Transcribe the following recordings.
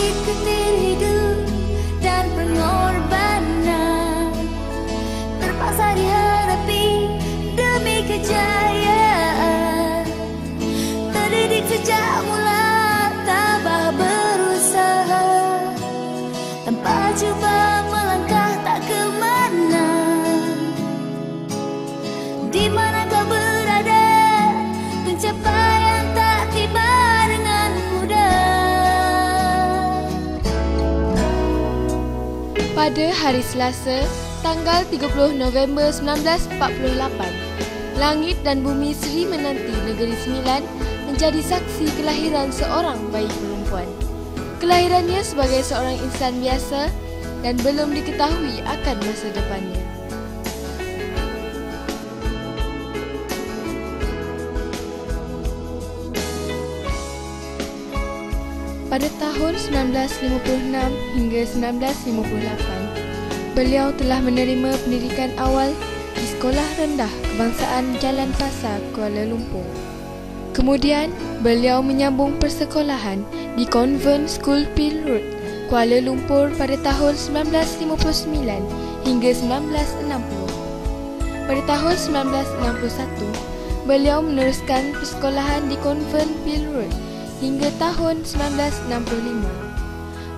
diketir hidup dan pengorbanan, terpaksa dihadapi demi kejayaan. Terdidik sejak mula, tabah berusaha, tanpa cuba melangkah tak kemana. Di mana kau berada, pencapaian tak tiba dengan mudah. Pada hari Selasa, tanggal 30 November 1948, langit dan bumi seri menanti Negeri Sembilan menjadi saksi kelahiran seorang bayi perempuan. Kelahirannya sebagai seorang insan biasa dan belum diketahui akan masa depannya. Pada tahun 1956 hingga 1958, beliau telah menerima pendidikan awal di Sekolah Rendah Kebangsaan Jalan Pasar, Kuala Lumpur. Kemudian, beliau menyambung persekolahan di Convent School Peel Road, Kuala Lumpur pada tahun 1959 hingga 1960. Pada tahun 1961, beliau meneruskan persekolahan di Convent Peel Road hingga tahun 1965.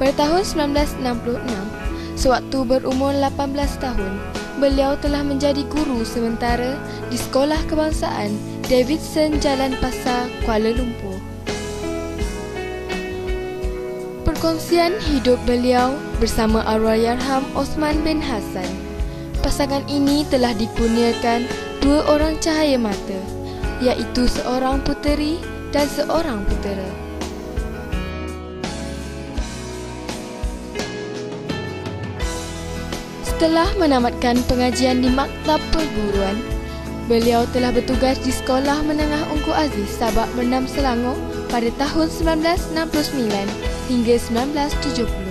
Pada tahun 1966, sewaktu berumur 18 tahun, beliau telah menjadi guru sementara di Sekolah Kebangsaan Davidson Jalan Pasar, Kuala Lumpur. Perkongsian hidup beliau bersama Allahyarham Osman bin Hassan. Pasangan ini telah dikurniakan dua orang cahaya mata, iaitu seorang puteri dan seorang putera. Setelah menamatkan pengajian di maktab perguruan, beliau telah bertugas di Sekolah Menengah Ungku Aziz Sabak Mendam Selangor pada tahun 1969 hingga 1970.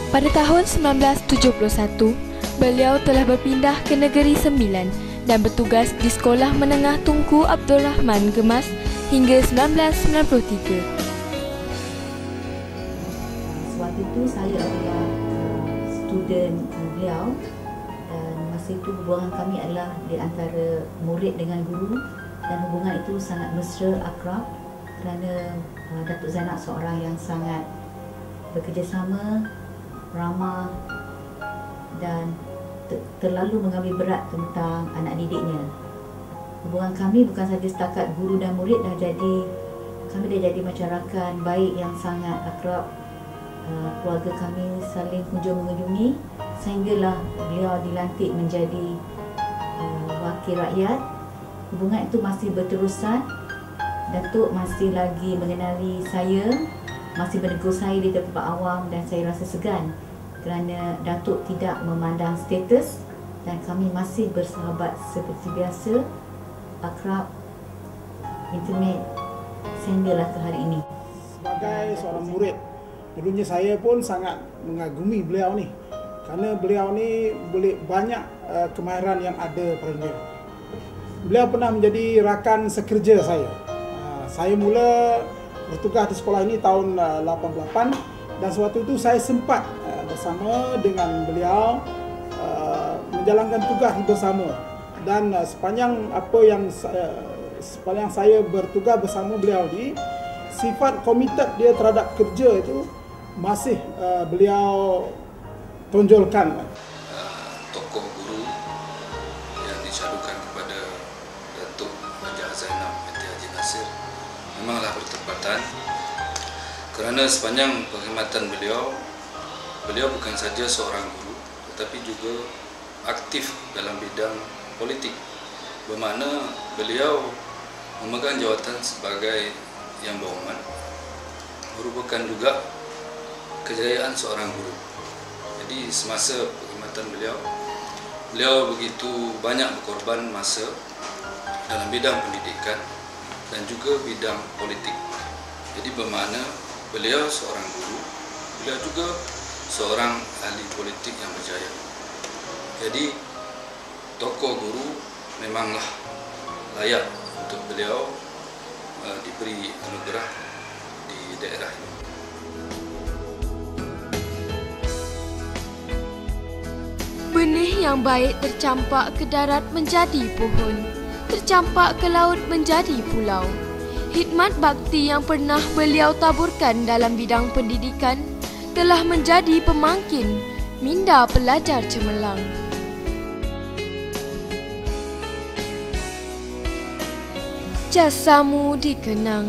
Pada tahun 1971, beliau telah berpindah ke Negeri Sembilan dan bertugas di Sekolah Menengah Tunku Abdul Rahman Gemas hingga 1993. Sewaktu itu saya adalah student beliau dan masa itu hubungan kami adalah di antara murid dengan guru dan hubungan itu sangat mesra, akrab kerana Datuk Zainab seorang yang sangat bekerjasama, ramah dan terlalu mengambil berat tentang anak didiknya. Hubungan kami bukan sahaja setakat guru dan murid, kami dah jadi macam rakan baik yang sangat akrab. Keluarga kami saling kunjung mengunjungi sehinggalah beliau dilantik menjadi wakil rakyat. Hubungan itu masih berterusan. Datuk masih lagi mengenali saya, masih menegur saya di tempat awam dan saya rasa segan kerana Datuk tidak memandang status dan kami masih bersahabat seperti biasa, akrab, intimate sehinggalah ke hari ini. Sebagai seorang murid, dulunya saya pun sangat mengagumi beliau ni kerana beliau ni boleh banyak kemahiran yang ada padanya. Beliau pernah menjadi rakan sekerja saya. Saya mula bertugas di sekolah ini tahun 88 dan sewaktu itu saya sempat bersama dengan beliau menjalankan tugas bersama dan sepanjang saya bertugas bersama beliau ni, sifat komited dia terhadap kerja itu masih beliau tonjolkan. Tokoh guru yang dicadukan kepada Datuk Haji Zainab binti Haji Nasir memanglah bertepatan kerana sepanjang perkhidmatan beliau bukan saja seorang guru tetapi juga aktif dalam bidang politik, bermakna beliau memegang jawatan sebagai yang berhormat, merupakan juga kejayaan seorang guru. Jadi semasa perkhidmatan beliau begitu banyak berkorban masa dalam bidang pendidikan dan juga bidang politik. Jadi bermakna beliau seorang guru, beliau juga seorang ahli politik yang berjaya. Jadi tokoh guru memanglah layak untuk beliau diberi anugerah di daerah ini. Benih yang baik tercampak ke darat menjadi pohon, tercampak ke laut menjadi pulau. Khidmat bakti yang pernah beliau taburkan dalam bidang pendidikan telah menjadi pemangkin minda pelajar cemerlang. Jasamu dikenang,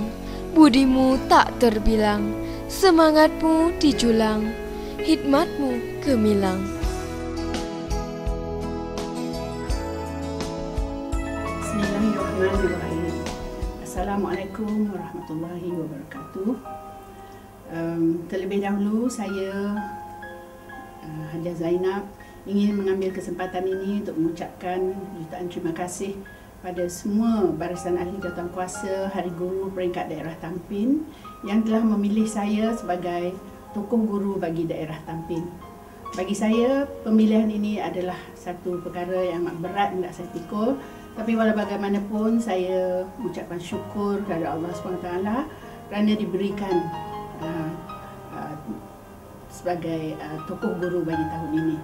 budimu tak terbilang, semangatmu dijulang, khidmatmu gemilang. Bismillahirrahmanirrahim. Assalamualaikum warahmatullahi wabarakatuh. Terlebih dahulu saya Hajah Zainab ingin mengambil kesempatan ini untuk mengucapkan jutaan terima kasih pada semua barisan ahli jawatankuasa Hari Guru peringkat daerah Tampin yang telah memilih saya sebagai tokoh guru bagi daerah Tampin. Bagi saya, pemilihan ini adalah satu perkara yang amat berat hendak saya pikul, tapi walau bagaimanapun saya mengucapkan syukur kepada Allah SWT kerana diberikan sebagai tokoh guru bagi tahun ini.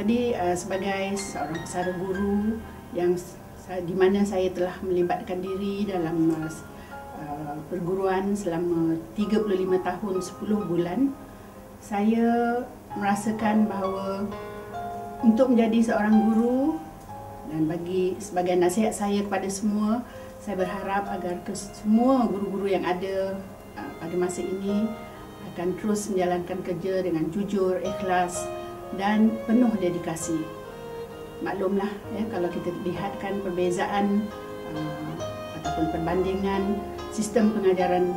Jadi sebagai seorang pesara guru yang di mana saya telah melibatkan diri dalam perguruan selama 35 tahun 10 bulan, saya merasakan bahawa untuk menjadi seorang guru dan sebagai nasihat saya kepada semua, saya berharap agar semua guru-guru yang ada pada masa ini akan terus menjalankan kerja dengan jujur, ikhlas dan penuh dedikasi. Maklumlah ya, kalau kita lihatkan perbezaan ataupun perbandingan sistem pengajaran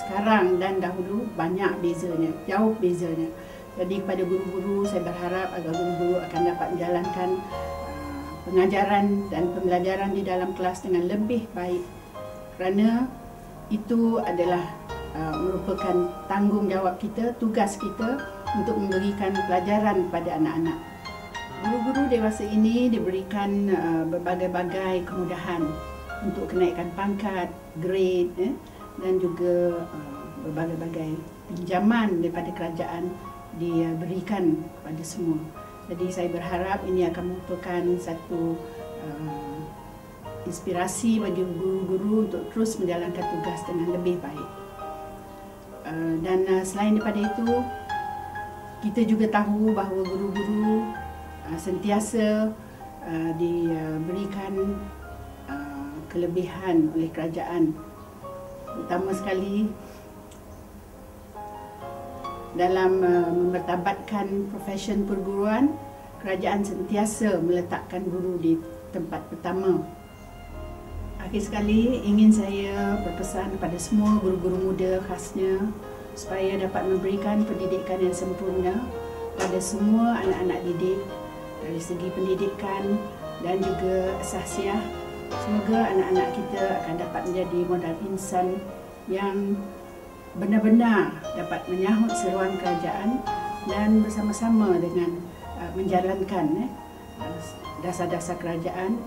sekarang dan dahulu banyak bezanya, jauh bezanya. Jadi kepada guru-guru saya berharap agar guru-guru akan dapat menjalankan pengajaran dan pembelajaran di dalam kelas dengan lebih baik, kerana itu adalah merupakan tanggungjawab kita, tugas kita untuk memberikan pelajaran kepada anak-anak. Guru-guru dewasa ini diberikan berbagai-bagai kemudahan untuk kenaikan pangkat, grade dan juga berbagai-bagai pinjaman daripada kerajaan diberikan kepada semua. Jadi saya berharap ini akan merupakan satu inspirasi bagi guru-guru untuk terus menjalankan tugas dengan lebih baik. Dan selain daripada itu, kita juga tahu bahawa guru-guru sentiasa diberikan kelebihan oleh kerajaan, terutama sekali dalam memertabatkan profesion perguruan. Kerajaan sentiasa meletakkan guru di tempat pertama. Akhir sekali, ingin saya berpesan kepada semua guru-guru muda khasnya supaya dapat memberikan pendidikan yang sempurna pada semua anak-anak didik dari segi pendidikan dan juga asasiah. Semoga anak-anak kita akan dapat menjadi modal insan yang benar-benar dapat menyahut seruan kerajaan dan bersama-sama dengan menjalankan dasar-dasar kerajaan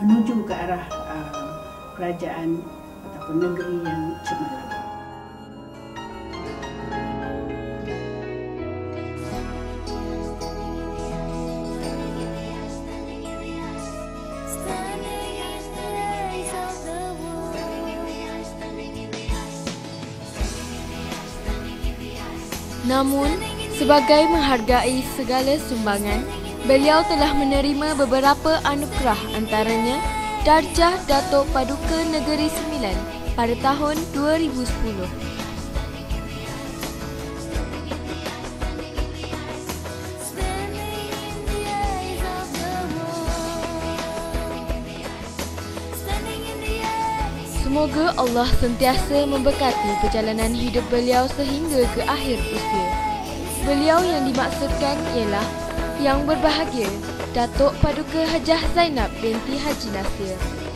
menuju ke arah kerajaan ataupun negeri yang cemerlang. Namun, sebagai menghargai segala sumbangan, beliau telah menerima beberapa anugerah, antaranya Darjah Datuk Paduka Negeri Sembilan pada tahun 2010. Semoga Allah sentiasa memberkati perjalanan hidup beliau sehingga ke akhir usia. Beliau yang dimaksudkan ialah Yang Berbahagia Datuk Paduka Hajah Zainab binti Haji Nasir.